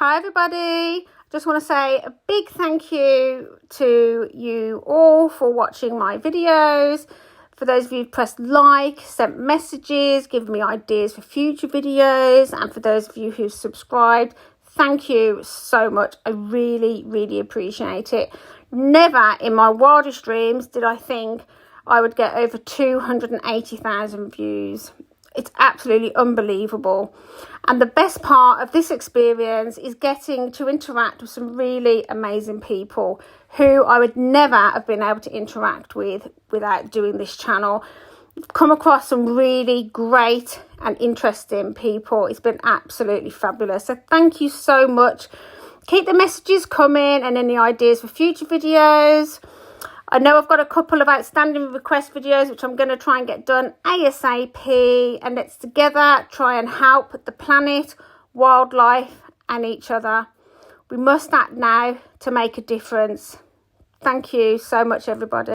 Hi everybody, just want to say a big thank you to you all for watching my videos. For those of you who've pressed like, sent messages, given me ideas for future videos, and for those of you who've subscribed, thank you so much. I really appreciate it. Never in my wildest dreams did I think I would get over 280,000 views. It's absolutely unbelievable. And the best part of this experience is getting to interact with some really amazing people who I would never have been able to interact with without doing this channel. I've come across some really great and interesting people. It's been absolutely fabulous. So thank you so much. Keep the messages coming and any ideas for future videos. I know I've got a couple of outstanding request videos which I'm going to try and get done ASAP, and let's together try and help the planet, wildlife and each other. We must act now to make a difference. Thank you so much everybody.